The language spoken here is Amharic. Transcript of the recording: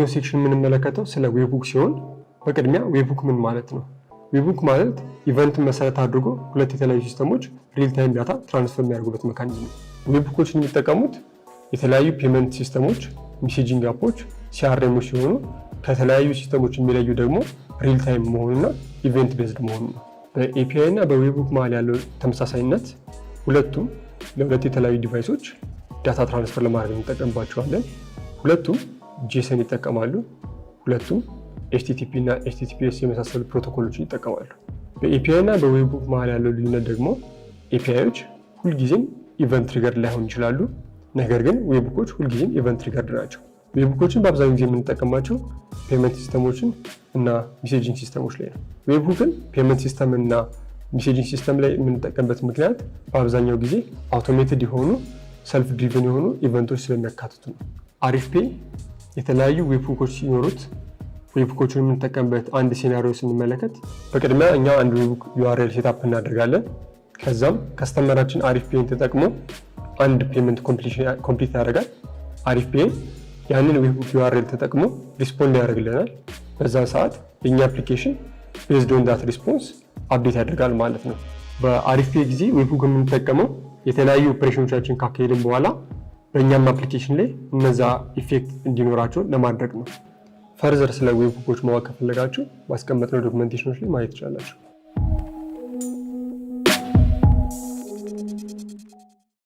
በዚህኛው ሴክሽን የምንመለከተው ስለ ዌብሁክ ሲሆን በቅድሚያ ዌብሁክ ምን ማለት ነው? ዌብሁክ ማለት ኢቨንትን መሰረት አድርጎ ሁለት የተለያዩ ሲስተሞች ሪል ታይም ዳታ ትራንስፈር የሚያደርጉበት ሜካኒዝም ነው። ዌብሁኮችን የሚጠቀሙት የተለያዩ ፔመንት ሲስተሞች፣ ሜሴጂንግ አፖች፣ ሲአርኤሞች ሲሆኑ ከተለያዩ ሲስተሞች የሚለዩ ደግሞ ሪል ታይም መሆኑና ኢቨንት ቤዝድ መሆኑ ነው። በኤፒአይ እና በዌብሁክ መሀል ያለው ተመሳሳይነት ሁለቱም ለሁለት የተለያዩ ዲቫይሶች ዳታ ትራንስፈር ለማድረግ እንጠቀምባቸዋለን። ሁለቱም ጄሰን ይጠቀማሉ። ሁለቱም ኤችቲቲፒ እና ኤችቲቲፒኤስ የመሳሰሉ ፕሮቶኮሎችን ይጠቀማሉ። በኤፒአይ እና በዌብሁክ መሀል ያለው ልዩነት ደግሞ ኤፒአይዎች ሁልጊዜም ኢቨንት ትሪገርድ ላይሆን ይችላሉ። ነገር ግን ዌብሁኮች ሁልጊዜም ኢቨንት ትሪገርድ ናቸው። ዌብሁኮችን በአብዛኛው ጊዜ የምንጠቀማቸው ፔመንት ሲስተሞችን እና ሜሴጂንግ ሲስተሞች ላይ ነው። ዌብሁክን ፔመንት ሲስተም እና ሜሴጂንግ ሲስተም ላይ የምንጠቀምበት ምክንያት በአብዛኛው ጊዜ አውቶሜትድ የሆኑ ሰልፍ ድሪቨን የሆኑ ኢቨንቶች ስለሚያካትቱ ነው። አሪፍፔይ የተለያዩ ዌብሁኮች ሲኖሩት ዌብሁኮችን የምንጠቀምበት አንድ ሴናሪዮ ስንመለከት በቅድሚያ እኛ አንድ ዌብሁክ ዩአርኤል ሴታፕ እናደርጋለን። ከዛም ከስተመራችን አሪፍፔይን ተጠቅሞ አንድ ፔመንት ኮምፕሊት ያደርጋል። አሪፍፔይ ያንን ዌብሁክ ዩአርኤል ተጠቅሞ ሪስፖንድ ያደርግልናል። በዛ ሰዓት የኛ አፕሊኬሽን ቤዝድ ኦን ዳት ሪስፖንስ አፕዴት ያደርጋል ማለት ነው። በአሪፍፔይ ጊዜ ዌብሁክ የምንጠቀመው የተለያዩ ኦፕሬሽኖቻችን ካካሄድን በኋላ በእኛም አፕሊኬሽን ላይ እነዛ ኢፌክት እንዲኖራቸው ለማድረግ ነው። ፈርዘር ስለ ዌብሁኮች ማወቅ ከፈለጋችሁ ማስቀመጥነው ዶክመንቴሽኖች ላይ ማየት ትችላላችሁ።